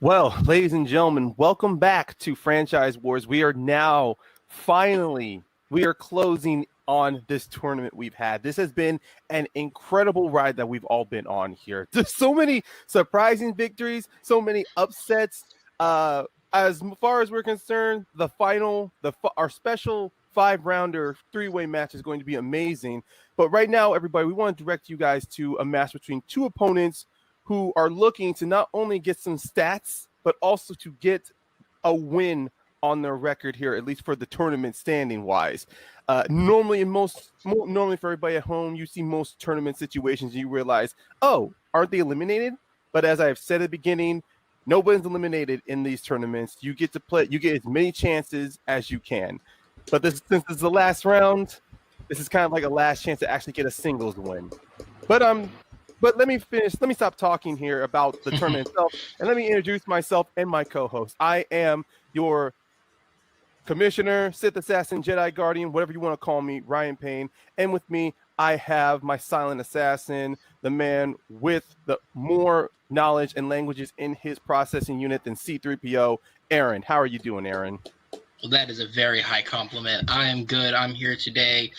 Well, ladies and gentlemen, welcome back to Franchise Wars. We are now we are closing on this tournament we've had. This has been an incredible ride that we've all been on here. There's so many surprising victories, so many upsets. As far as we're concerned, our special 5-rounder three-way match is going to be amazing. But right now, everybody, we want to direct you guys to a match between two opponents who are looking to not only get some stats, but also to get a win on their record here, at least for the tournament standing wise. Normally for everybody at home, you see most tournament situations, and you realize, oh, aren't they eliminated? But as I've said at the beginning, nobody's eliminated in these tournaments. You get to play, you get as many chances as you can. But since this is the last round, this is kind of like a last chance to actually get a singles win. But let me finish. Let me stop talking here about the tournament itself, and let me introduce myself and my co-host. I am your commissioner, Sith Assassin, Jedi Guardian, whatever you want to call me, Ryan Payne. And with me, I have my silent assassin, the man with the more knowledge and languages in his processing unit than C-3PO, Aaron. How are you doing, Aaron? Well, that is a very high compliment. I am good. I'm here today.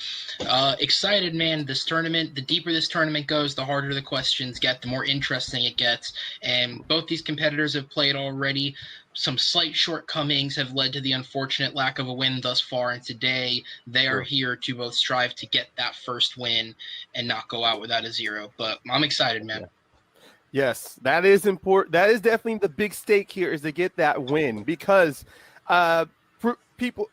Excited, man. This tournament, the deeper this tournament goes, the harder the questions get, the more interesting it gets. And both these competitors have played already. Some slight shortcomings have led to the unfortunate lack of a win thus far. And today, they are here to both strive to get that first win and not go out without a zero. But I'm excited, man. Yeah. Yes, that is important. That is definitely the big stake here, is to get that win, because for people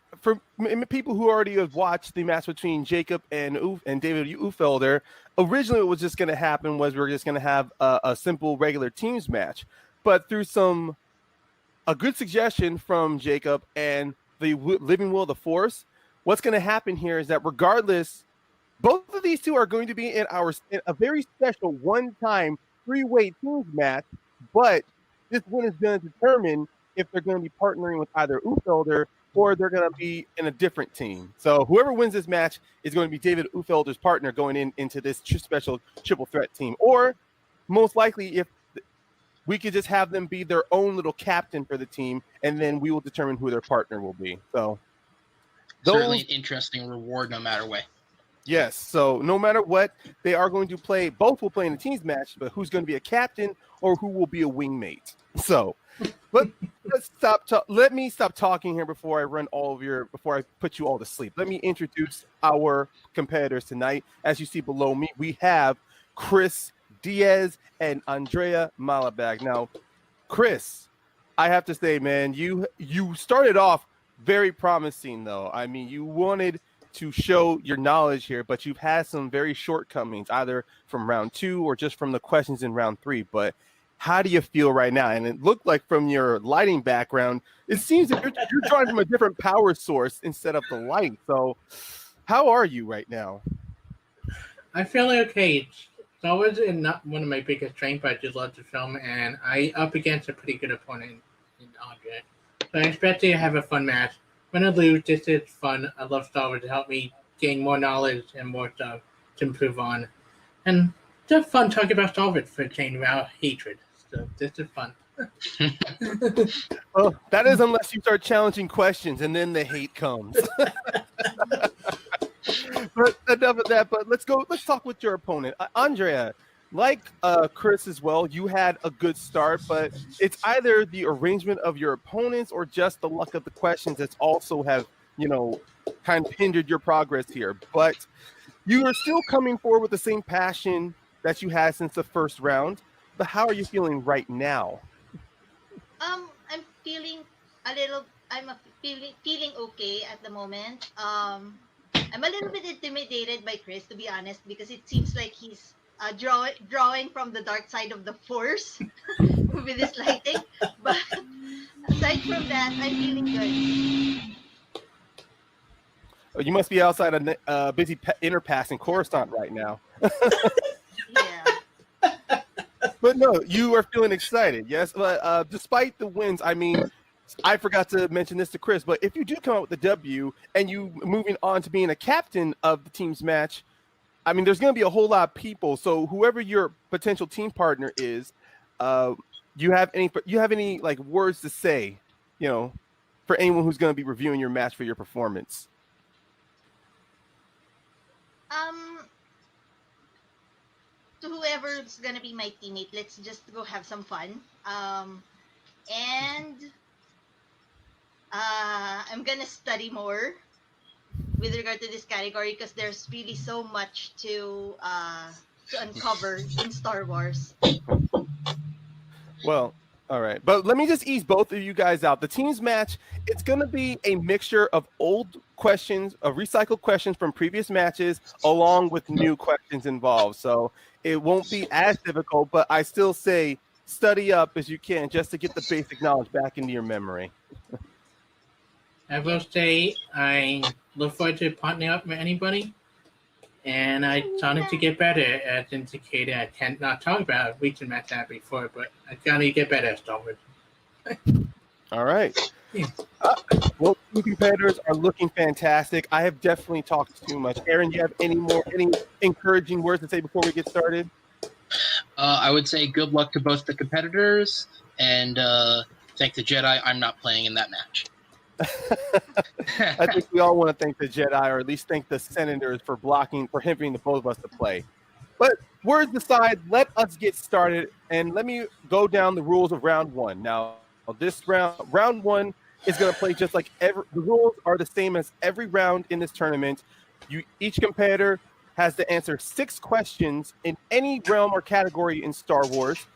who already have watched the match between Jacob and David Ufelder, originally what was just going to happen was we were just going to have a simple regular teams match. But through a good suggestion from Jacob and the Living Will of the Force, what's going to happen here is that regardless, both of these two are going to be in a very special one-time three-way teams match, but this win is going to determine if they're going to be partnering with either Ufelder or they're going to be in a different team. So whoever wins this match is going to be David Ufelder's partner going into this special triple threat team. Or most likely, if we could just have them be their own little captain for the team, and then we will determine who their partner will be. So certainly an interesting reward no matter what. Yes, so no matter what, they are going to play. Both will play in the teams match, but who's going to be a captain or who will be a wingmate? So, let me stop talking here before I put you all to sleep. Let me introduce our competitors tonight. As you see below me, we have Chris Diaz and Andrea Malabag. Now, Chris, I have to say, man, you started off very promising, though. I mean, you wanted to show your knowledge here, but you've had some very shortcomings, either from round 2 or just from the questions in round 3. But how do you feel right now? And it looked like from your lighting background, it seems that you're drawing from a different power source instead of the light. So how are you right now? I'm feeling okay. Star Wars is not one of my biggest strengths, but I just love the film, and I up against a pretty good opponent in Andrea. So I expect to have a fun match. When I lose, this is fun. I love Star Wars to help me gain more knowledge and more stuff to improve on. And it's fun talking about Star Wars for changing our hatred. So this is fun. Well, that is unless you start challenging questions and then the hate comes. But enough of that. But let's talk with your opponent. Andrea, like Chris as well, you had a good start, but it's either the arrangement of your opponents or just the luck of the questions that's also have, kind of hindered your progress here. But you are still coming forward with the same passion that you had since the first round. But how are you feeling right now? I'm feeling feeling okay at the moment. I'm a little bit intimidated by Chris, to be honest, because it seems like he's drawing from the dark side of the Force with his lighting. But aside from that, I'm feeling good. You must be outside a busy interpass in Coruscant right now. Yeah. But no, you are feeling excited, yes? But despite the wins, I mean, I forgot to mention this to Chris, but if you do come out with the W and you moving on to being a captain of the team's match, I mean, there's going to be a whole lot of people. So whoever your potential team partner is, you have any like words to say, you know, for anyone who's going to be reviewing your match for your performance? Um, to whoever's gonna be my teammate, let's just go have some fun. And I'm gonna study more with regard to this category because there's really so much to uncover in Star Wars. Well, all right. But let me just ease both of you guys out. The teams match, it's going to be a mixture of old questions, of recycled questions from previous matches, along with new questions involved. So it won't be as difficult, but I still say study up as you can just to get the basic knowledge back into your memory. I will say I look forward to partnering up with anybody, and I started to get better. As indicated, I tend not talk about recent match I had before, but I gotta get better at Star Wars. All right. Yeah. Well, two competitors are looking fantastic. I have definitely talked too much. Aaron, do you have any encouraging words to say before we get started? I would say good luck to both the competitors, and thank the Jedi. I'm not playing in that match. I think we all want to thank the Jedi, or at least thank the Senators for hindering the both of us to play. But words aside, let us get started, and let me go down the rules of round one. Now, this round one is going to play just like the rules are the same as every round in this tournament. Each competitor has to answer 6 questions in any realm or category in Star Wars.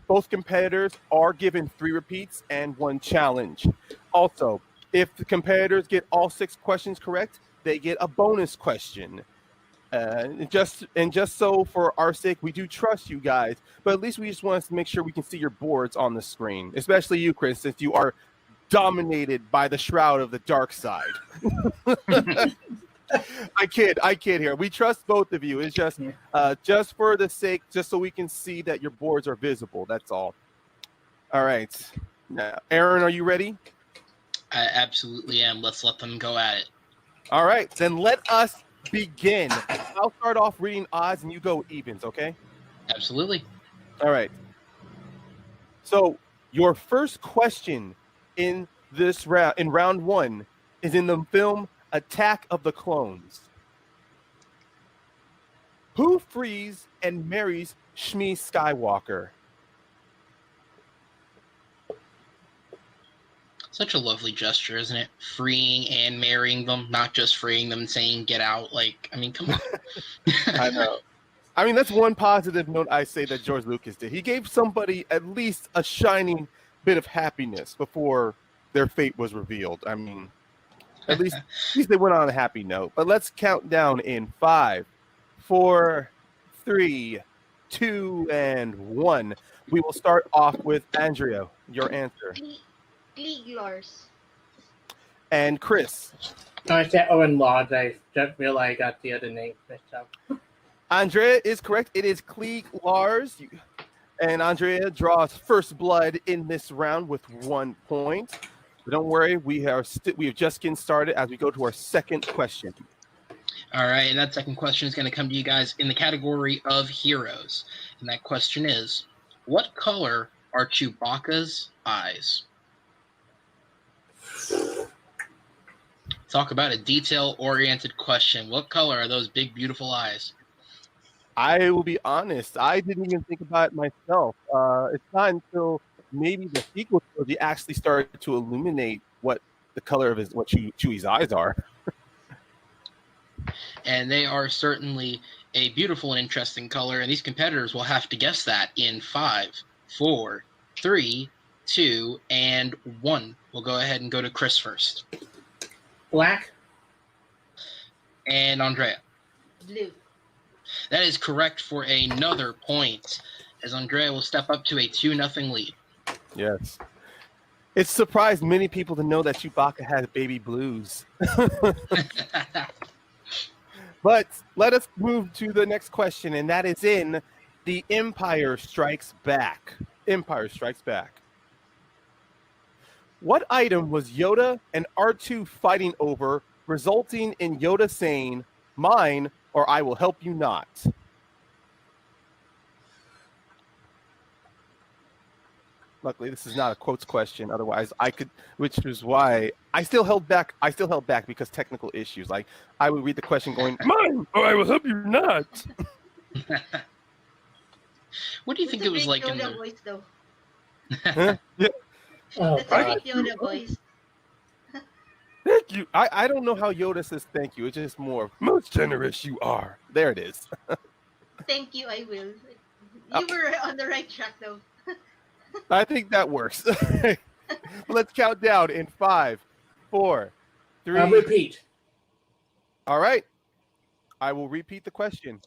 Both competitors are given 3 repeats and 1 challenge. Also, if the competitors get all 6 questions correct, they get a bonus question. Just so for our sake, we do trust you guys, but at least we just want us to make sure we can see your boards on the screen, especially you, Chris, since you are dominated by the shroud of the dark side. I kid here. We trust both of you. It's just for the sake, just so we can see that your boards are visible. That's all. All right. Now, Aaron, are you ready? I absolutely am. Let's let them go at it. All right. Then let us begin. I'll start off reading odds and you go evens, okay? Absolutely. All right. So your first question in this round, in round 1, is in the film Attack of the Clones. Who frees and marries Shmi Skywalker? Such a lovely gesture, isn't it? Freeing and marrying them, not just freeing them and saying get out. Like, I mean, come on. I know. I mean, that's one positive note I say that George Lucas did. He gave somebody at least a shining bit of happiness before their fate was revealed. I mean, at least they went on a happy note. But let's count down in 5, 4, 3, 2, and 1. We will start off with Andrea. Your answer. Klieg Lars. And Chris. No, I said Owen Lodge. I just realized I got the other name mixed up. Andrea is correct. It is Klieg Lars. And Andrea draws first blood in this round with 1 point. But don't worry, we are just getting started as we go to our second question. All right, and that second question is going to come to you guys in the category of heroes. And that question is, what color are Chewbacca's eyes? Talk about a detail-oriented question. What color are those big, beautiful eyes? I will be honest, I didn't even think about it myself. It's not until maybe the sequel trilogy actually started to illuminate what the color of Chewie's eyes are. And they are certainly a beautiful and interesting color, and these competitors will have to guess that in 5, 4, 3, 2, and 1. We'll go ahead and go to Chris first. Black. And Andrea. Blue. That is correct for another point, as Andrea will step up to a 2-0 lead. Yes. It's surprised many people to know that Chewbacca has baby blues. But let us move to the next question, and that is in The Empire Strikes Back. Empire Strikes Back. What item was Yoda and R2 fighting over, resulting in Yoda saying, "Mine, or I will help you not"? Luckily, this is not a quotes question. Otherwise, I could, which is why I still held back. I still held back because technical issues. Like I would read the question going, "Mine, or I will help you not." What do you That's think a it was great like in Yoda the? voice, though. Huh? Yeah, Oh That's a I, god. great Yoda voice. thank you. I don't know how Yoda says thank you. It's just more most generous you are. There it is. Thank you, I will. Uh, You were on the right track, though. I think that works. Let's count down in 5, 4, 3. Repeat. All right. I will repeat the question.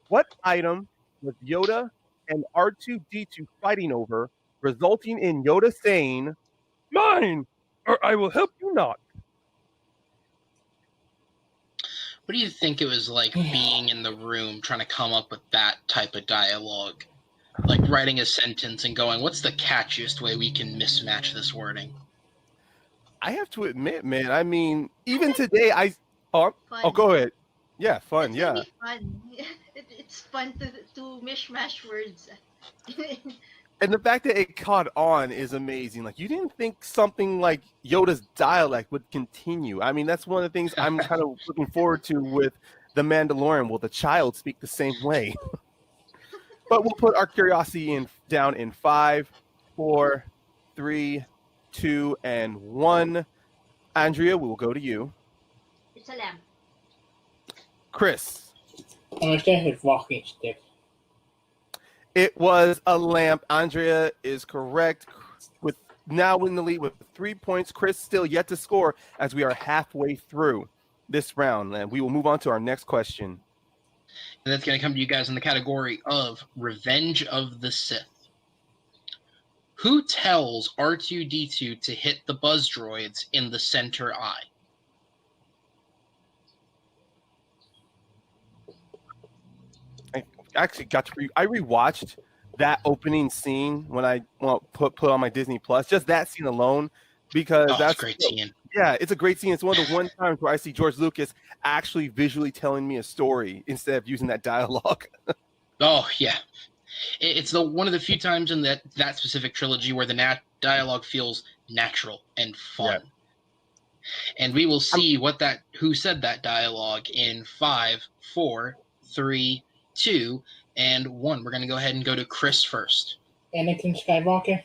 What item was Yoda and R2D2 fighting over, resulting in Yoda saying, "Mine, or I will help you not"? What do you think it was like being in the room trying to come up with that type of dialogue? Like writing a sentence and going, "What's the catchiest way we can mismatch this wording?" I have to admit, man. I mean, even today, oh, Fun. go ahead. Yeah, fun. It's gonna Yeah, be fun. It's fun to mishmash words. and the fact that it caught on is amazing. Like, you didn't think something like Yoda's dialect would continue. I mean, that's one of the things I'm kind of looking forward to with the Mandalorian. Will the child speak the same way? But we'll put our curiosity in down in 5, 4, 3, 2, and 1. Andrea, we will go to you. It's a lamp. Chris, I said his walking stick. it was a lamp. Andrea is correct. With now in the lead with 3 points. Chris still yet to score as we are halfway through this round. And we will move on to our next question. And that's going to come to you guys in the category of Revenge of the Sith. Who tells R2D2 to hit the buzz droids in the center eye? I actually got to I rewatched that opening scene when I put on my Disney Plus. Just that scene alone, because Oh, it's that's a great scene. yeah, it's a great scene. It's one of the one times where I see George Lucas actually visually telling me a story instead of using that dialogue. Oh, yeah. It's one of the few times in that specific trilogy where the dialogue feels natural and fun. Yeah. And we will see who said that dialogue in 5, 4, 3, 2, and 1. We're going to go ahead and go to Chris first. Anakin Skywalker.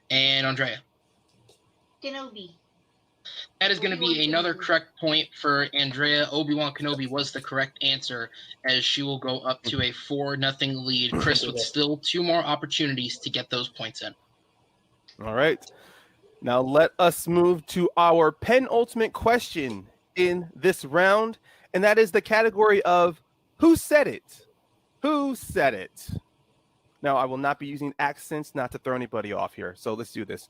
And Andrea. Kenobi. That is going to be Obi-Wan another Kenobi. correct point for Andrea. Obi-Wan Kenobi was the correct answer, as she will go up to a 4-0 lead. Chris with still 2 more opportunities to get those points in. All right. Now let us move to our penultimate question in this round, and that is the category of who said it? Who said it? Now, I will not be using accents not to throw anybody off here, so let's do this.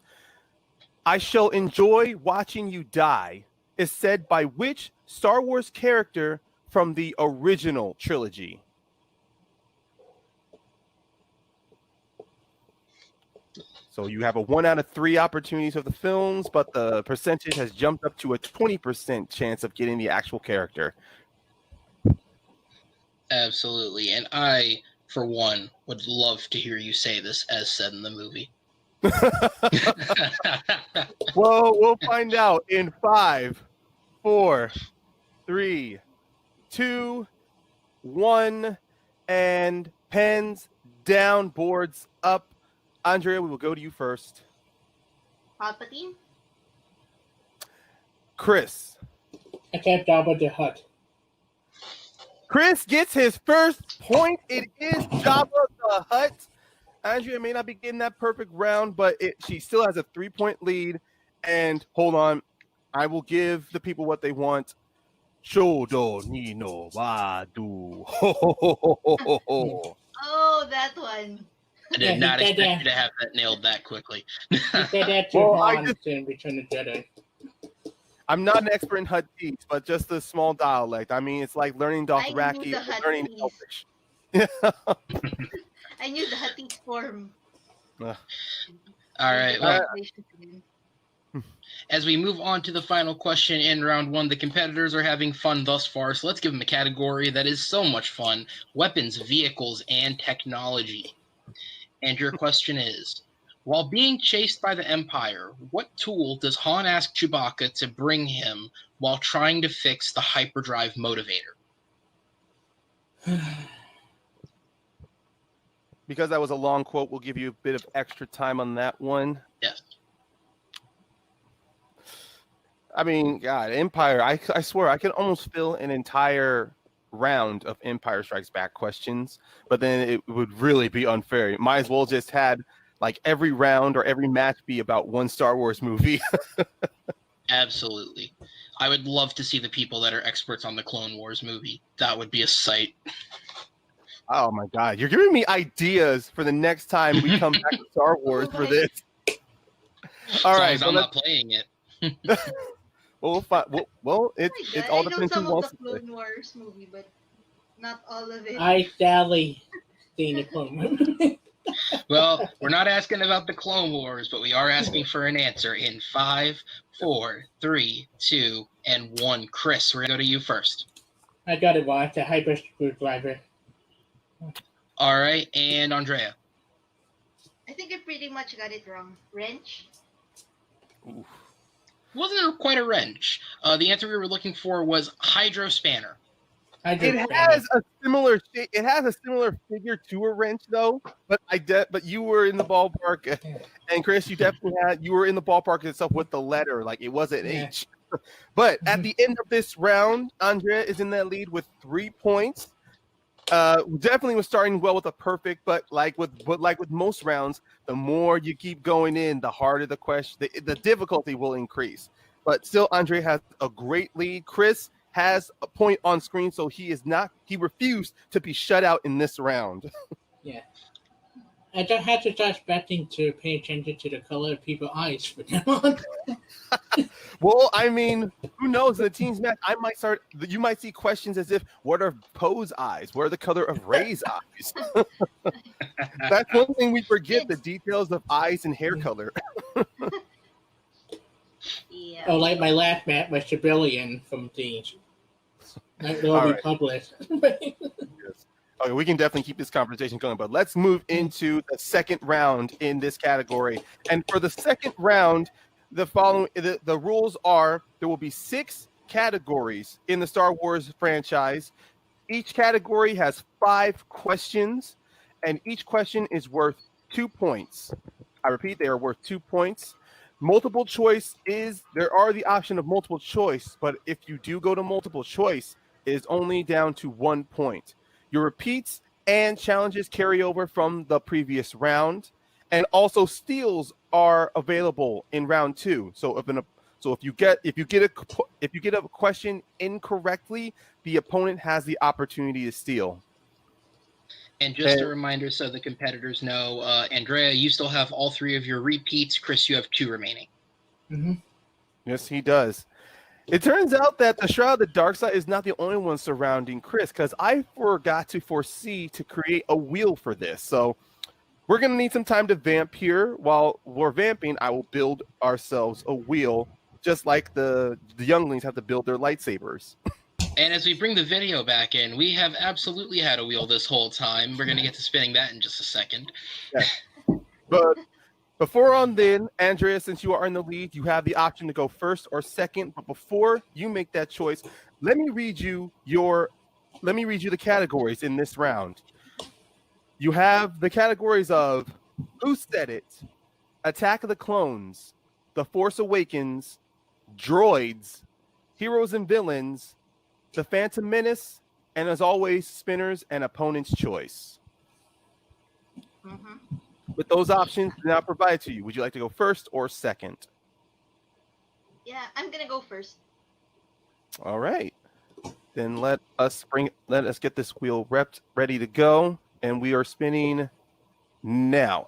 I shall enjoy watching you die is said by which Star Wars character from the original trilogy? So you have a 1 out of 3 opportunities of the films, but the percentage has jumped up to a 20% chance of getting the actual character. Absolutely. And I, for one, would love to hear you say this as said in the movie. Well, we'll find out in 5, 4, 3, 2, 1, and pens down, boards up. Andrea, we will go to you first. Palpatine. Chris. I said Jabba the Hutt. Chris gets his first point. It is Jabba the Hutt. Andrea may not be getting that perfect round, but she still has a 3-point lead. And hold on, I will give the people what they want. Shodo Nino Wadu. Oh, that one. I did not expect you to have that nailed that quickly. He said that to Han in Return of the Jedi. I'm not an expert in Huttese, but just a small dialect. I mean, it's like learning Dothraki or learning Elvish. I knew the Huttese form. All right. Well, as we move on to the final question in round 1, the competitors are having fun thus far, so let's give them a category that is so much fun: weapons, vehicles, and technology. And your question is, While being chased by the Empire, what tool does Han ask Chewbacca to bring him while trying to fix the hyperdrive motivator? Because that was a long quote, we'll give you a bit of extra time on that one. Yes. I mean, God, Empire, I swear I could almost fill an entire round of Empire Strikes Back questions, but then it would really be unfair. You might as well just had like every round or every match be about one Star Wars movie. Absolutely. I would love to see the people that are experts on the Clone Wars movie. That would be a sight. Oh my God, you're giving me ideas for the next time we come back to Star Wars for this. All right, as long as I'm not playing it. Well, it all I know depends some who of wants the to play. Clone Wars movie, but not all of it. I sadly seen the Clone Wars. Well, we're not asking about the Clone Wars, but we are asking for an answer in 5, 4, 3, 2, and 1. Chris, we're going to go to you first. I gotta watch the Hyper Screwdriver. All right, and Andrea. I think I pretty much got it wrong. Wrench? Oof. Wasn't quite a wrench. The answer we were looking for was Hydro Spanner. It has a similar shape. It has a similar figure to a wrench, though. But but you were in the ballpark, and Chris, you were in the ballpark itself with the letter. Like it was an H. But at the end of this round, Andrea is in that lead with 3 points. Definitely was starting well with a perfect, but like with most rounds, the more you keep going in, the harder the question, the difficulty will increase. But still, Andrea has a great lead. Chris has a point on screen, so he refused to be shut out in this round. Yeah. I don't have to start expecting to pay attention to the color of people's eyes from now on. Well, I mean, who knows? In the team's match, you might see questions as if, what are Poe's eyes? What are the color of Ray's eyes? That's one thing we forget, the details of eyes and hair color. Yeah. Oh, like my last match was Civilian from the Old Republic. Okay, we can definitely keep this conversation going, but let's move into the second round in this category. And for the second round, the rules are there will be 6 categories in the Star Wars franchise. Each category has 5 questions, and each question is worth 2 points. I repeat, they are worth 2 points. Multiple choice there are the option of multiple choice, but if you do go to multiple choice, it is only down to 1 point. Your repeats and challenges carry over from the previous round, and also steals are available in round 2. So if you get a question incorrectly, the opponent has the opportunity to steal. And just a reminder, so the competitors know, Andrea, you still have all 3 of your repeats. Chris, you have 2 remaining. Mm-hmm. Yes, he does. It turns out that the Shroud of the Dark Side is not the only one surrounding Chris, because I forgot to foresee to create a wheel for this. So we're going to need some time to vamp here. While we're vamping, I will build ourselves a wheel, just like the younglings have to build their lightsabers. And as we bring the video back in, we have absolutely had a wheel this whole time. We're going to get to spinning that in just a second. Yeah. But before on then, Andrea, since you are in the lead, you have the option to go first or second. But before you make that choice, let me read you the categories in this round. You have the categories of Who Said It, Attack of the Clones, The Force Awakens, Droids, Heroes and Villains, The Phantom Menace, and as always, Spinners and Opponent's Choice. Mm-hmm. With those options now provided to you, would you like to go first or second? Yeah, I'm gonna go first. All right. Then let us get this wheel ready to go, and we are spinning now.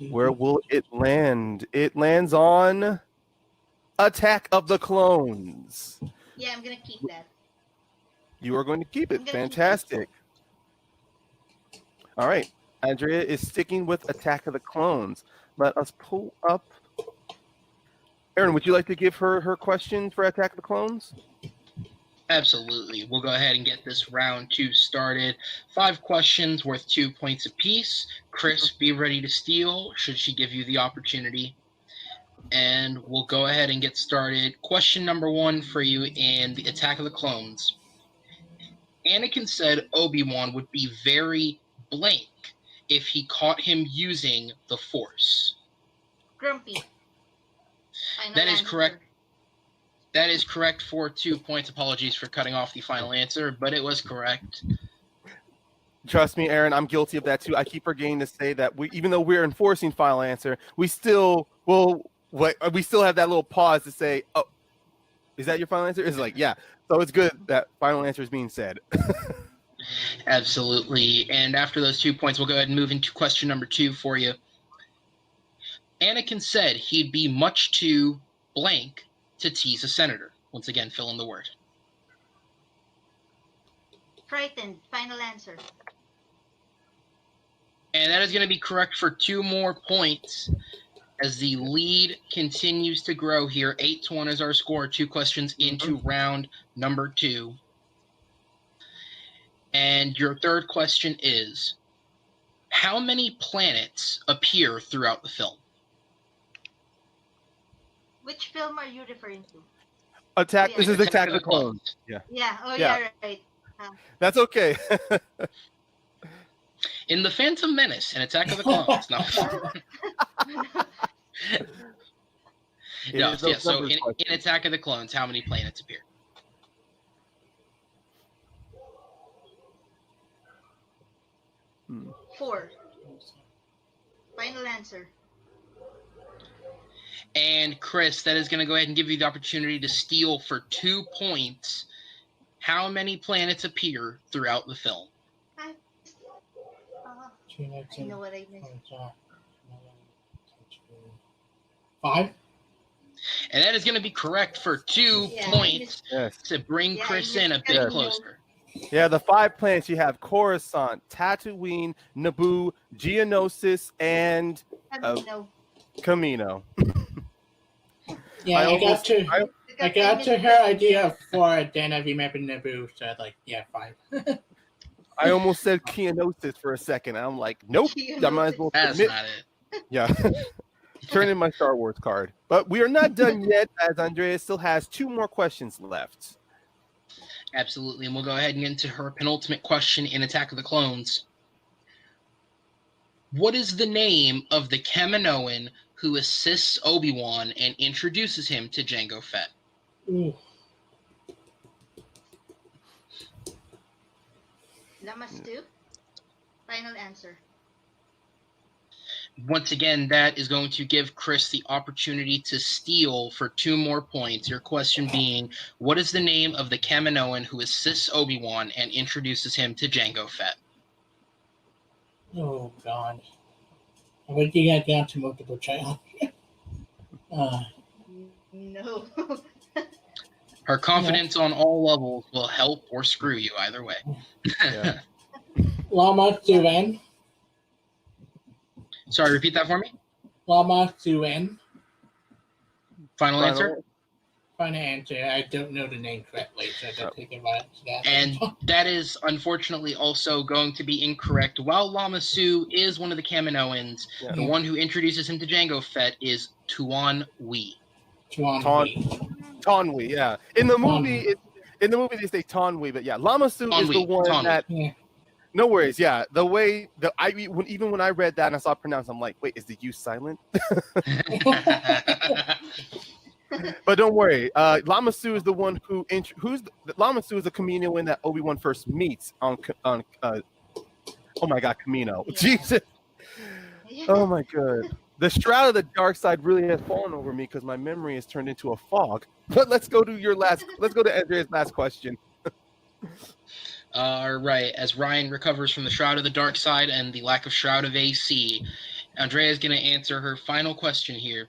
Where will it land? It lands on Attack of the Clones. Yeah, I'm gonna keep that. You are going to keep it. Fantastic. All right. Andrea is sticking with Attack of the Clones. Let us pull up. Aaron, would you like to give her question for Attack of the Clones? Absolutely. We'll go ahead and get this round 2 started. 5 questions worth 2 points apiece. Chris, be ready to steal should she give you the opportunity. And we'll go ahead and get started. Question number 1 for you in the Attack of the Clones. Anakin said Obi-Wan would be very blank if he caught him using the Force. Grumpy. Final That is answer. correct. That is correct for 2 points. Apologies for cutting off the final answer, but it was correct. Trust me, Aaron, I'm guilty of that too. I keep forgetting to say that even though we're enforcing final answer, we still have that little pause to say, "Oh, is that your final answer?" It's like, yeah. So it's good that final answer is being said. Absolutely. And after those 2 points, we'll go ahead and move into question number 2 for you. Anakin said he'd be much too blank to tease a senator. Once again, fill in the word. Frightened. Final answer. And that is going to be correct for 2 more points as the lead continues to grow here. 8-1 is our score. 2 questions into round number 2. And your third question is, how many planets appear throughout the film? Which film are you referring to? Attack. Yeah. This is Attack of the Clones. Yeah. Yeah. Oh, Yeah. yeah, right. That's okay. In The Phantom Menace and Attack of the Clones. No. No, yeah, so in Attack of the Clones, how many planets appear? Hmm. 4. Final answer. And Chris, that is going to go ahead and give you the opportunity to steal for 2 points. How many planets appear throughout the film? I know what I missed. 5. And that is going to be correct for 2 points Yes. to bring Chris in a bit Yes. closer. Yeah, the 5 planets you have: Coruscant, Tatooine, Naboo, Geonosis, and Camino. Yeah, I got to her idea of 4, then I remembered Naboo, so I was like, yeah, 5. I almost said Geonosis for a second. I'm like, nope. I might as well That's submit. not it. Yeah. Turn in my Star Wars card. But we are not done yet, as Andrea still has 2 more questions left. Absolutely. And we'll go ahead and get into her penultimate question in Attack of the Clones. What is the name of the Kaminoan who assists Obi-Wan and introduces him to Jango Fett? Ooh. Lamas 2. Final answer. Once again, that is going to give Chris the opportunity to steal for 2 more points. Your question being, what is the name of the Kaminoan who assists Obi-Wan and introduces him to Jango Fett? Oh, God. I would you got down to multiple child. No. Her confidence on all levels will help or screw you either way. Yeah. Lama Suen. Sorry, repeat that for me. Lama Suen. Final answer? Final answer. I don't know the name correctly, so I don't think about that. And that is unfortunately also going to be incorrect. While Lama Su is one of the Kaminoans, the one who introduces him to Jango Fett is Tuan Wee. Tonwi, yeah. In the movie, they say Tonwi, but yeah, Lama Su is the one that. Yeah. No worries, yeah. The way even when I read that and I saw it pronounced, I'm like, wait, is the U silent? But don't worry, Lama Su is the one Lama Su is the Kaminoan that Obi-Wan first meets on oh my God, Camino. Yeah. Jesus. Yeah. Oh my God. The shroud of the dark side really has fallen over me because my memory has turned into a fog. But let's go to Andrea's last question. All right. As Ryan recovers from the shroud of the dark side and the lack of shroud of AC, Andrea is going to answer her final question here.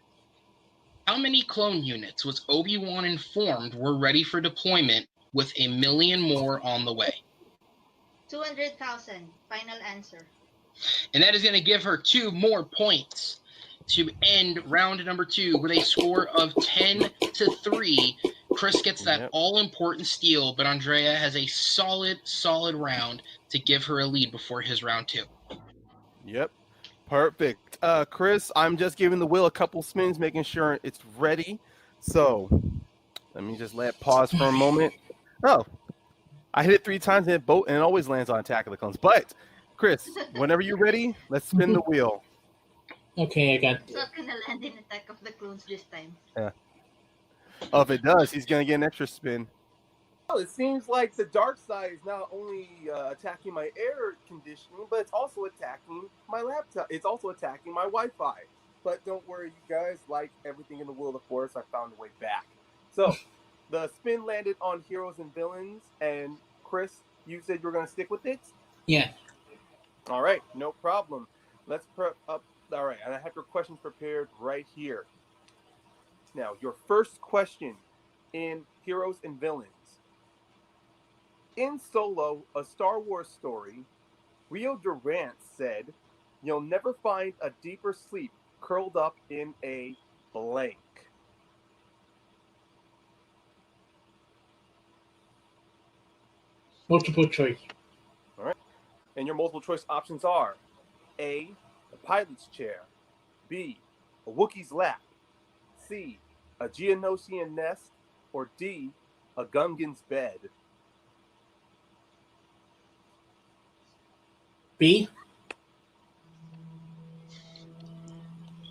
How many clone units was Obi-Wan informed were ready for deployment with 1 million more on the way? 200,000. Final answer. And that is going to give her 2 more points to end round number 2 with a score of 10-3. Chris gets that Yep. all-important steal, but Andrea has a solid round to give her a lead before his round 2. Yep. Perfect. Chris, I'm just giving the wheel a couple spins, making sure it's ready. So let me just let pause for a moment. Oh, I hit it 3 times and it always lands on attack of the clones. But Chris, whenever you're ready, let's spin the wheel. Okay, I got. It's not gonna land in Attack of the Clones this time. Yeah. Oh, if it does, he's gonna get an extra spin. Well, it seems like the dark side is not only attacking my air conditioning, but it's also attacking my laptop. It's also attacking my Wi-Fi. But don't worry, you guys. Like everything in the Wheel of the Force, I found a way back. So the spin landed on heroes and villains. And Chris, you said you were going to stick with it. Yeah. All right, no problem. Let's prep up. All right, and I have your questions prepared right here. Now, your first question in heroes and villains. In Solo, a Star Wars story, Rio Durant said, "You'll never find a deeper sleep curled up in a blank." Multiple choice. All right. And your multiple choice options are A, a pilot's chair, B, a Wookiee's lap, C, a Geonosian nest, or D, a Gungan's bed. B.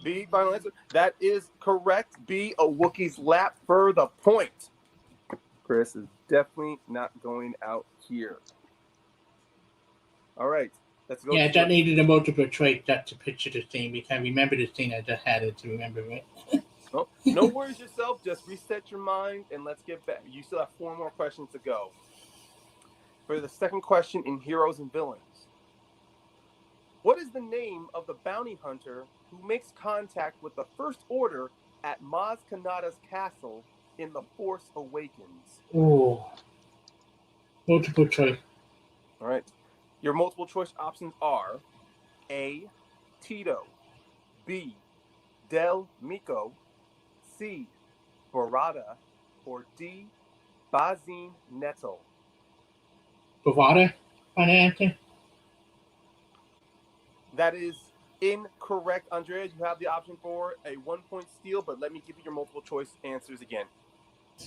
B, final answer. That is correct. B, a Wookiee's lap for the point. Chris is definitely not going out here. All right. Let's go. Yeah, I just needed a multiple choice just to picture the scene because I remember the scene. I just had it to remember it. Oh, no worries yourself. Just reset your mind and let's get back. You still have 4 more questions to go. For the second question in Heroes and Villains, what is the name of the bounty hunter who makes contact with the First Order at Maz Kanata's castle in The Force Awakens? Oh. Multiple choice. All right. Your multiple choice options are A, Tito, B, Del Mico, C, Barada, or D, Bazin Neto. Bovada? Final answer? That is incorrect, Andrea. You have the option for a 1-point steal, but let me give you your multiple choice answers again.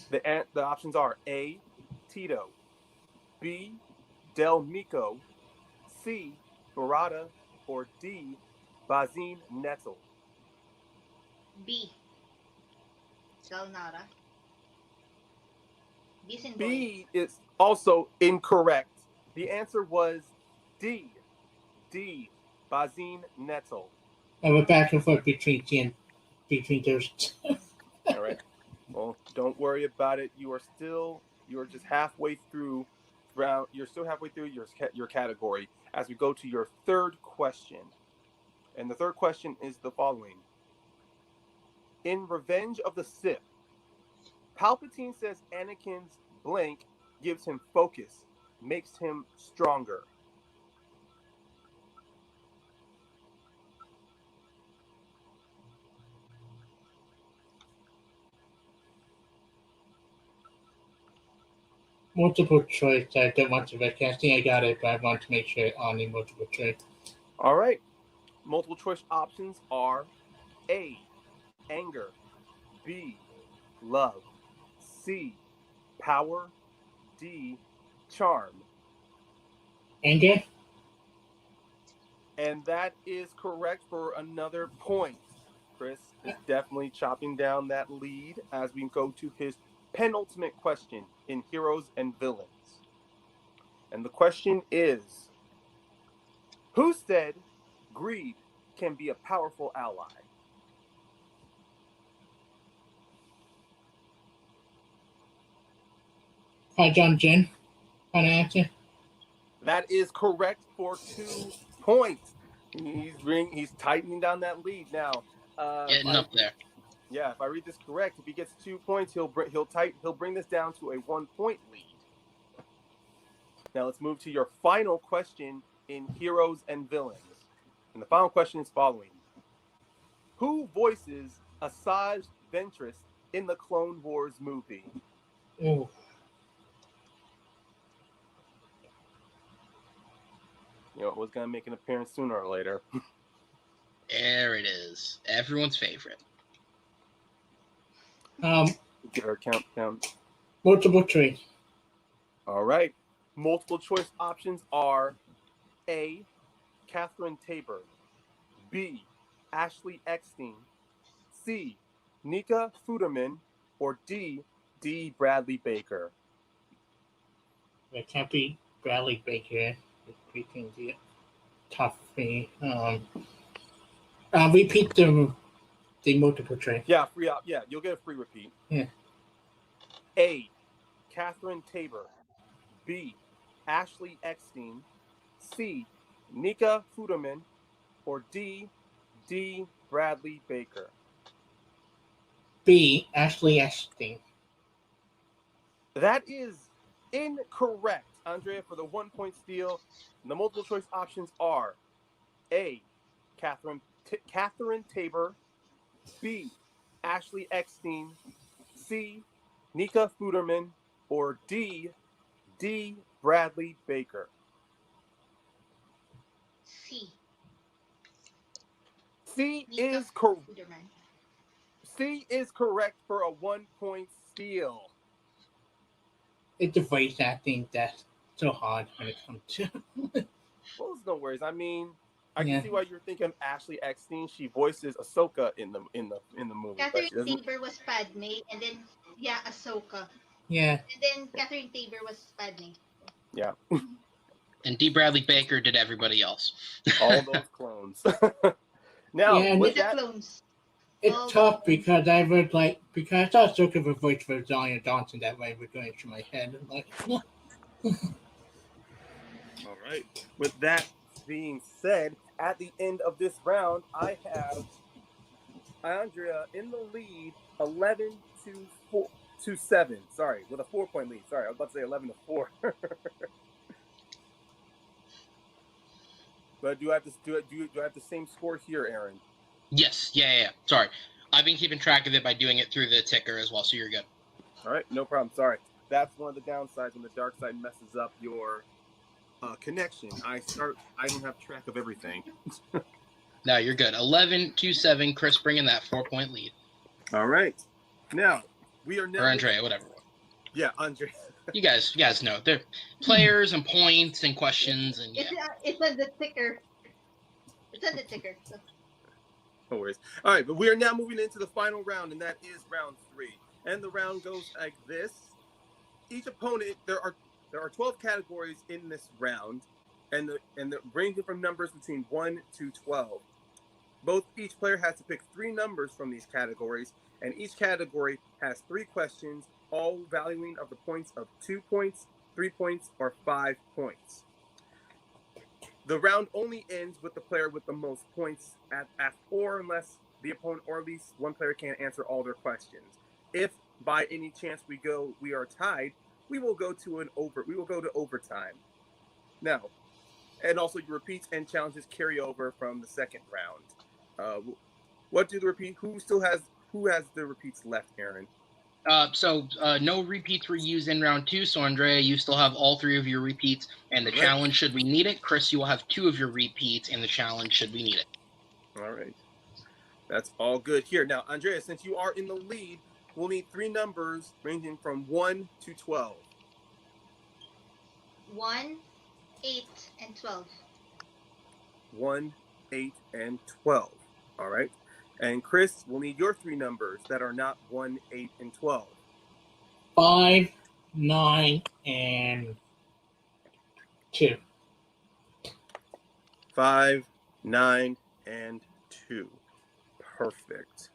The options are A, Tito, B, Del Mico, C, Barada, or D, Bazin Neto. B. Galnara. Bisin boy. B is also incorrect. The answer was D, Bazin Neto. I went back and forth between those. All right. Well, don't worry about it. You are just halfway through round. You're still halfway through your category as we go to your third question. And the third question is the following. In Revenge of the Sith, Palpatine says Anakin's blank gives him focus, makes him stronger. Multiple choice. I don't want to. I can't think I got it, but I want to make sure on the multiple choice. All right. Multiple choice options are A, anger, B, love, C, power, D, charm. Anger? And that is correct for another point. Chris is definitely chopping down that lead as we go to his penultimate question in Heroes and Villains. And the question is, who said greed can be a powerful ally? John Jin? Final answer? That is correct for 2 points. He's tightening down that lead now. Getting up there. Yeah, if I read this correct, if he gets 2 points, he'll bring this down to a 1-point lead. Now let's move to your final question in Heroes and Villains. And the final question is following. Who voices Asajj Ventress in the Clone Wars movie? Ooh. You know, it was going to make an appearance sooner or later. There it is. Everyone's favorite. Get our count. Multiple choice. All right. Multiple choice options are A, Catherine Tabor, B, Ashley Eckstein, C, Nika Fuderman, or D, Bradley Baker. It can't be Bradley Baker. It's pretty the tough thing. Repeat the multiple choice. Yeah, free up. Yeah, you'll get a free repeat. Yeah. A, Catherine Tabor, B, Ashley Eckstein, C, Nika Fuderman, or D, Bradley Baker. B. Ashley Eckstein. That is incorrect, Andrea, for the 1 point steal. The multiple choice options are A, Catherine Tabor, B, Ashley Eckstein, C, Nika Fuderman, or D, Bradley Baker. C. C Nika is correct. Fuderman. C is correct for a 1 point steal. It's the voice acting that's so hard when it comes to. Well, it's no worries. I mean, I Yeah. can see why you're thinking Ashley Eckstein. She voices Ahsoka in the movie, but Catherine she doesn't. Tabor was Padme, and then Ahsoka, Yeah. and then Catherine Tabor was Padme. Yeah, And D. Bradley Baker did everybody else. all those clones. Now, Yeah, and with The that, clones. It's Oh, tough because I thought so could voice for Zion Johnson that way was going through my head. Like, all right. With that being said, at the end of this round, I have Andrea in the lead, 11-7. Sorry, with a 4 point lead. Sorry, I was about to say 11-4. But do I have the same score here, Aaron? Yes. Yeah. Sorry. I've been keeping track of it by doing it through the ticker as well, so you're good. All right, no problem. Sorry. That's one of the downsides when the dark side messes up your connection. I don't have track of everything. No, you're good. 11-7. Chris bringing that 4-point lead. All right. Now, we are now... Or Andrea, whatever. Yeah, Andrea. You guys know. They're players and points and questions and yeah. it's on the ticker. It's on the ticker. So. No worries. All right, but we are now moving into the final round, and that is round 3. And the round goes like this. Each opponent, there are 12 categories in this round, and the ranging from numbers between 1 to 12. Each player has to pick 3 numbers from these categories, and each category has 3 questions, all valuing of the points of 2 points, 3 points, or 5 points. The round only ends with the player with the most points or unless the opponent or at least one player can't answer all their questions. If by any chance we are tied, we will go to overtime. Now, and also your repeats and challenges carry over from the second round. Who has the repeats left, Aaron? So no repeats were used in round 2. So Andrea, you still have all 3 of your repeats, and the Right. challenge should we need it. Chris, you will have 2 of your repeats, and the challenge should we need it. All right, that's all good here. Now, Andrea, since you are in the lead, we'll need 3 numbers ranging from 1 to 12. 1, 8, and 12. 1, 8, and 12. All right. And Chris, we'll need your 3 numbers that are not 1, 8, and 12. 5, 9, and 2. 5, 9, and 2. Perfect.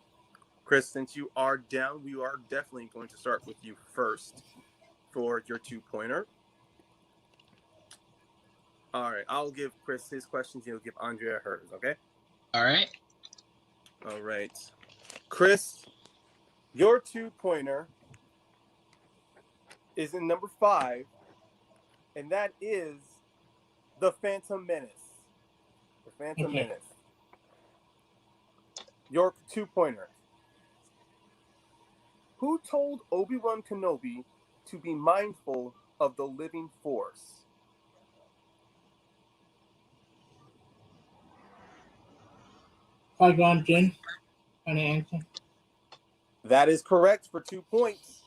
Chris, since you are down, we are definitely going to start with you first for your 2-pointer. All right, I'll give Chris his questions. He'll give Andrea hers, okay? All right. All right. Chris, your 2-pointer is in number 5, and that is The Phantom Menace. The Phantom Menace. Your 2-pointer. Who told Obi-Wan Kenobi to be mindful of the living force? Qui-Gon Jinn. Final answer. That is correct for 2 points.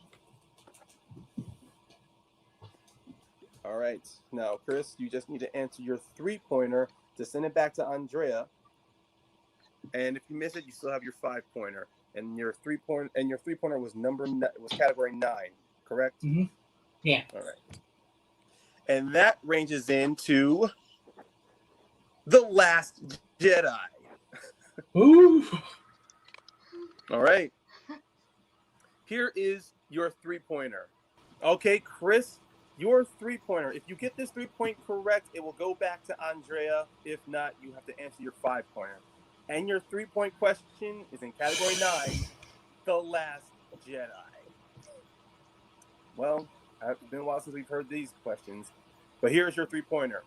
All right. Now, Chris, you just need to answer your 3-pointer to send it back to Andrea. And if you miss it, you still have your 5-pointer. And your 3-pointer was category 9, correct? Mm-hmm. Yeah. All right. And that ranges into The Last Jedi. Ooh. All right. Here is your 3-pointer. Okay, Chris, your 3-pointer. If you get this 3-point correct, it will go back to Andrea. If not, you have to answer your 5-pointer. And your 3-point question is in category 9, The Last Jedi. Well, it's been a while since we've heard these questions, but here's your 3-pointer.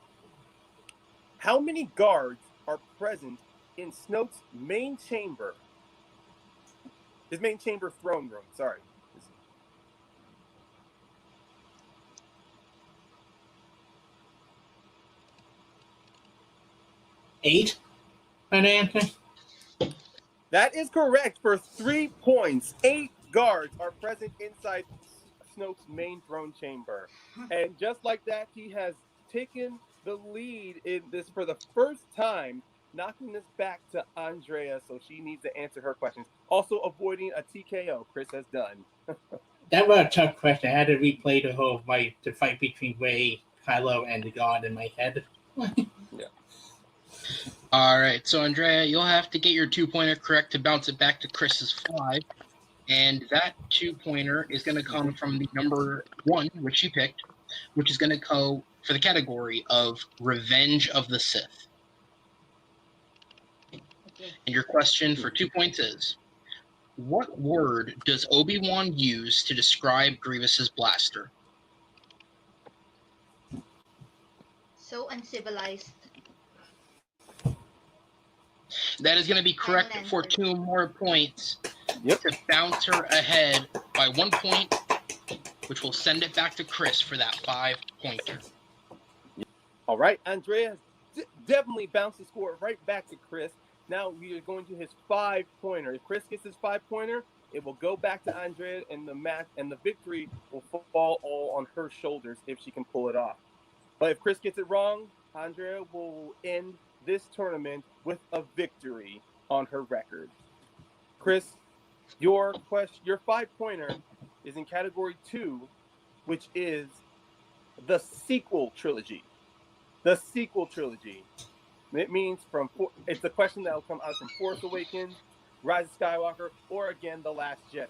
How many guards are present in Snoke's main chamber? His main chamber throne room, sorry. 8. Final answer. That is correct for 3 points. 8 guards are present inside Snoke's main throne chamber. And just like that, he has taken the lead in this for the first time, knocking this back to Andrea, so she needs to answer her questions. Also avoiding a TKO, Chris has done. That was a tough question. I had to replay the fight between Rey, Kylo, and the God in my head. Yeah. All right, so Andrea, you'll have to get your 2-pointer correct to bounce it back to Chris's 5. And that 2-pointer is going to come from the number 1, which you picked, which is going to go for the category of Revenge of the Sith. Okay. And your question for 2 points is, what word does Obi-Wan use to describe Grievous's blaster? So uncivilized. That is going to be correct Final for answer. 2 more points Yep. to bounce her ahead by 1 point, which will send it back to Chris for that 5-pointer. All right, Andrea definitely bounced the score right back to Chris. Now we are going to his 5-pointer. If Chris gets his 5-pointer, it will go back to Andrea, and the match and the victory will fall all on her shoulders if she can pull it off. But if Chris gets it wrong, Andrea will end this tournament with a victory on her record. Chris, your 5-pointer is in category 2, which is the sequel trilogy. The sequel trilogy. It means it's a question that will come out from Force Awakens, Rise of Skywalker, or again, The Last Jedi.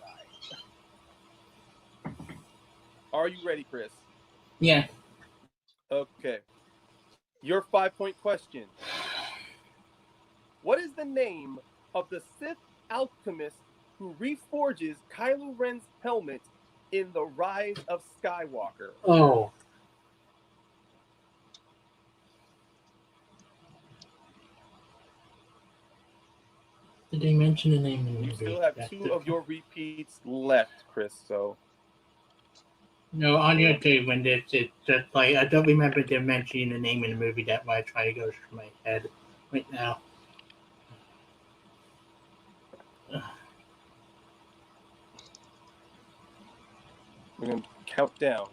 Are you ready, Chris? Yeah. Okay. Your 5-point question. What is the name of the Sith alchemist who reforges Kylo Ren's helmet in The Rise of Skywalker? Oh. Did they mention the name in the movie? You still have 2 of your repeats left, Chris, so... No, on your day when it's just like I don't remember them mentioning the name in the movie. That why I try to go through my head right now. We're going to count down.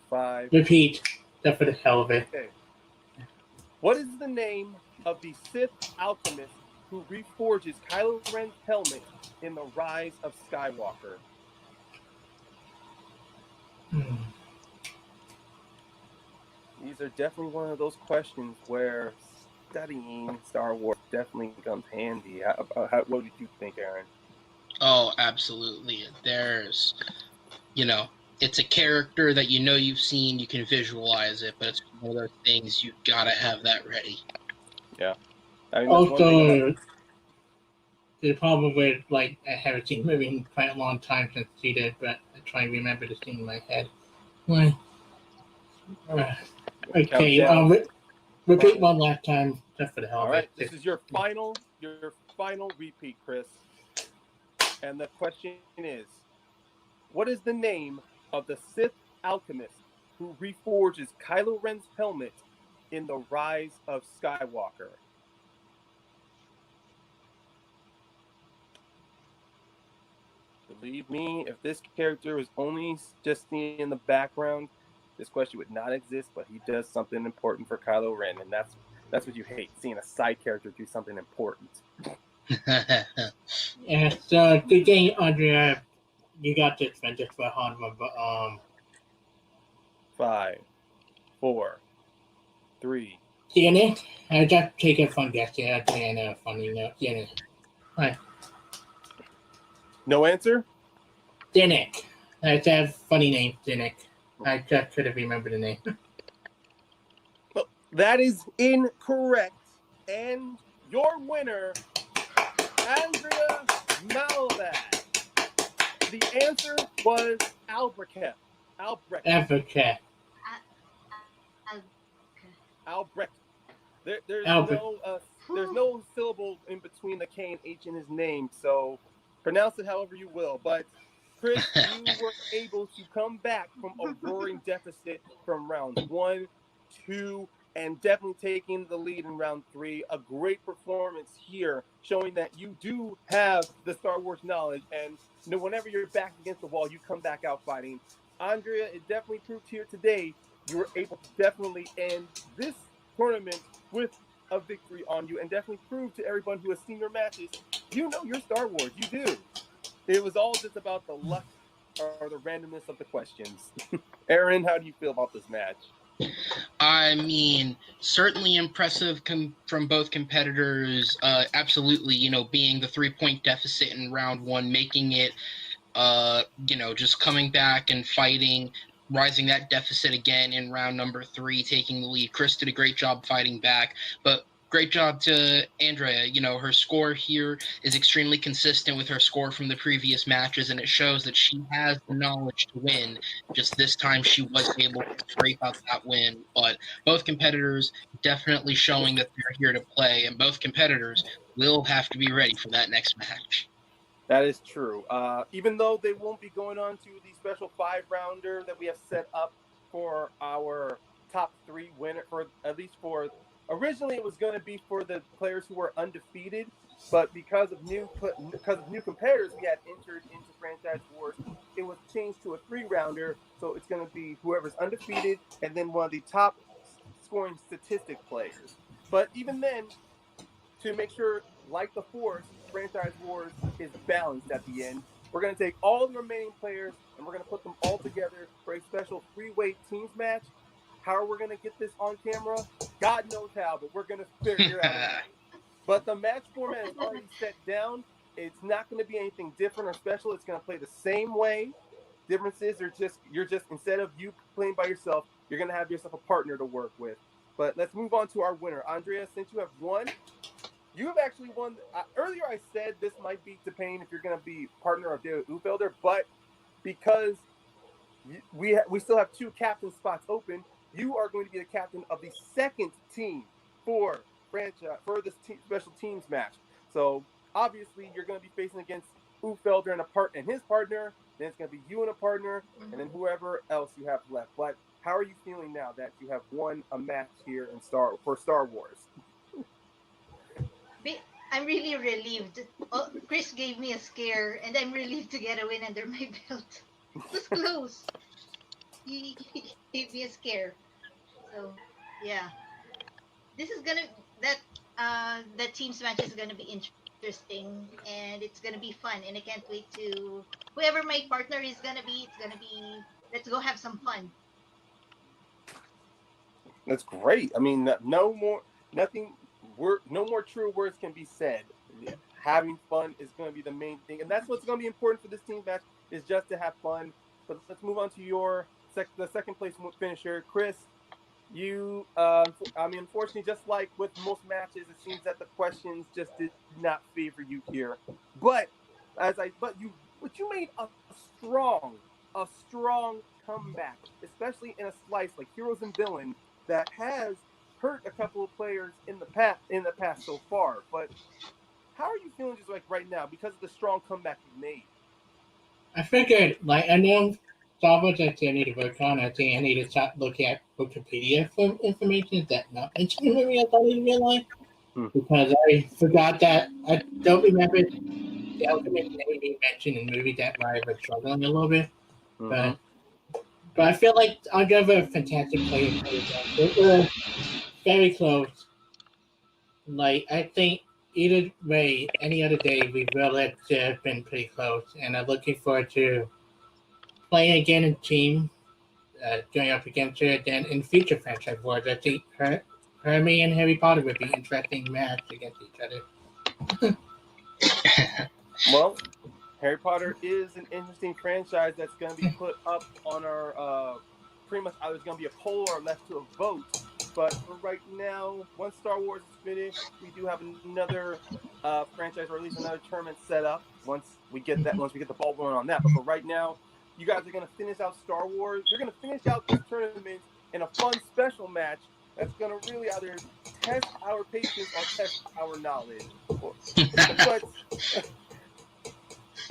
5. Repeat. Just for the hell of it. Okay. What is the name of the Sith alchemist who reforges Kylo Ren's helmet in The Rise of Skywalker? These are definitely one of those questions where studying Star Wars definitely comes handy. What did you think, Aaron? Oh, absolutely. There's, it's a character that you've seen, you can visualize it, but it's one of those things you gotta have that ready. Yeah. I mean, Also, the problem with I haven't seen the movie in quite a long time since I seen it, but I try and remember the scene in my head. Okay, repeat one last time, just for the hell of it. All right, this is your final repeat, Chris. And the question is, what is the name of the Sith alchemist who reforges Kylo Ren's helmet in The Rise of Skywalker? Believe me, if this character was only just seen in the background, this question would not exist, but he does something important for Kylo Ren, and that's what you hate, seeing a side character do something important. Yeah, so good game, Andrea. You got this, man. Just for hard one, but 5, 4, 3. tiene. I just take a fun guess. Yeah, tiene. Funny note. Tiene. Right. No answer? Dinik. That's a funny name, Dinik. I just could have remembered the name. Well, that is incorrect. And your winner, Andrea Malabag. The answer was Albrecht. Africa. Albrecht. There's Albrecht. no syllable in between the K and H in his name, so pronounce it however you will. But Chris, you were able to come back from a roaring deficit from rounds 1, 2, and definitely taking the lead in round 3. A great performance here, showing that you do have the Star Wars knowledge, and whenever you're back against the wall, you come back out fighting. Andrea, it definitely proved here today you were able to definitely end this tournament with a victory on you, and definitely prove to everyone who has seen your matches, you know your Star Wars. You do. It was all just about the luck or the randomness of the questions. Aaron, how do you feel about this match? I mean, certainly impressive from both competitors. Absolutely, being the 3-point deficit in round 1, making it, just coming back and fighting, rising that deficit again in round number 3, taking the lead. Chris did a great job fighting back, but great job to Andrea. Her score here is extremely consistent with her score from the previous matches, and it shows that she has the knowledge to win. Just this time she was able to scrape out that win. But both competitors definitely showing that they're here to play, and both competitors will have to be ready for that next match. That is true. Even though they won't be going on to the special 5-rounder that we have set up for our top 3 winner, for at least for originally it was going to be for the players who were undefeated, but because of new competitors we had entered into Franchise Wars, it was changed to a 3-rounder. So it's going to be whoever's undefeated and then one of the top scoring statistic players. But even then, to make sure, like the Force, Franchise Wars is balanced at the end, we're going to take all the remaining players and we're going to put them all together for a special 3-way teams match. How are we going to get this on camera? God knows how, but we're going to figure it out. But the match format is already set down. It's not going to be anything different or special. It's going to play the same way. Differences are you're just instead of you playing by yourself, you're going to have yourself a partner to work with. But let's move on to our winner. Andrea, since you have won, you have actually won. Earlier I said this might be depending if you're going to be partner of David Ufelder, but because we still have 2 captain spots open, you are going to be the captain of the second team for this special teams match. So obviously you're going to be facing against Ufelder and his partner. Then it's going to be you and a partner, and then whoever else you have left. But how are you feeling now that you have won a match here for Star Wars? I'm really relieved. Oh, Chris gave me a scare, and I'm relieved to get a win under my belt. It was close. He gave me a scare. So, yeah, this is gonna that team's match is gonna be interesting, and it's gonna be fun, and I can't wait to whoever my partner is gonna be. It's gonna be let's go have some fun. That's great. I mean, no more true words can be said. Having fun is going to be the main thing, and that's what's going to be important for this team match, is just to have fun. But let's move on to the second place finisher, Chris. You, unfortunately, just like with most matches, it seems that the questions just did not favor you here. But you made a strong comeback, especially in a slice like Heroes and Villain that has hurt a couple of players in the past so far. But how are you feeling just like right now because of the strong comeback you made? I figured, I know Star Wars I think I need to work on. I think I need to start looking at Wikipedia for information that not mentioned in the movie I thought in real life. Hmm. Because I forgot that I don't remember the ultimate name being mentioned in the movie. That why I was struggling a little bit. Mhm. But I feel like I'll give a fantastic player. They were very close. Like I think either way, any other day, we will have been pretty close. And I'm looking forward to playing again in team, going up against her. Then in future franchise wars, I think Hermie and Harry Potter would be interesting match against each other. Well, Harry Potter is an interesting franchise that's going to be put up on our pretty much either it's going to be a poll or left to a vote. But for right now, once Star Wars is finished, we do have another franchise or at least another tournament set up. Once we get the ball rolling on that. But for right now, you guys are going to finish out Star Wars. You're going to finish out this tournament in a fun special match that's going to really either test our patience or test our knowledge. But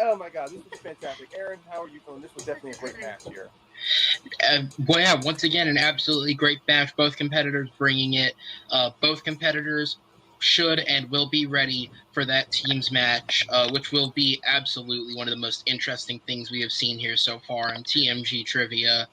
oh my God, this was fantastic. Aaron, how are you feeling? This was definitely a great match here. Well, yeah, once again, an absolutely great match. Both competitors bringing it. Both competitors should and will be ready for that team's match, which will be absolutely one of the most interesting things we have seen here so far in TMG trivia.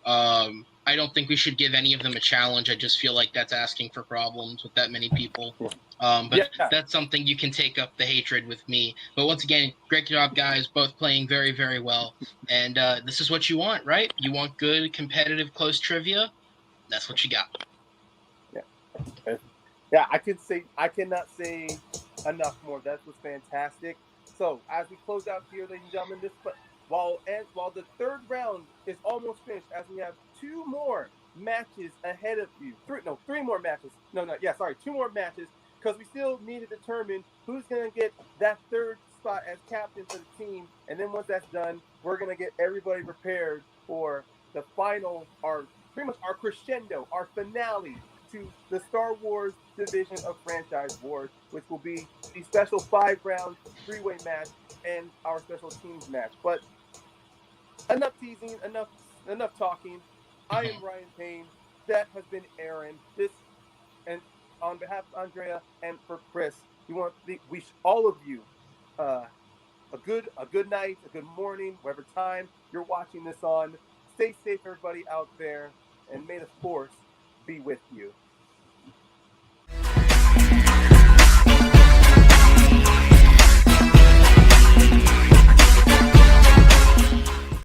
I don't think we should give any of them a challenge. I just feel like that's asking for problems with that many people. But that's something you can take up the hatred with me. But once again, great job, guys. Both playing very, very well. And this is what you want, right? You want good, competitive, close trivia? That's what you got. Yeah, I cannot say enough more. That was fantastic. So as we close out here, ladies and gentlemen, while the third round is almost finished, as we have two more matches ahead of you. Three more matches. Two more matches, because we still need to determine who's gonna get that third spot as captain for the team. And then once that's done, we're gonna get everybody prepared for the final, our pretty much our crescendo, our finale to the Star Wars division of Franchise Wars, which will be the special 5-round three-way match and our special teams match. But enough teasing, enough talking. I am Ryan Payne. That has been Aaron. And on behalf of Andrea and for Chris, we wish all of you a good night, a good morning, whatever time you're watching this on. Stay safe, everybody out there, and may the force be with you.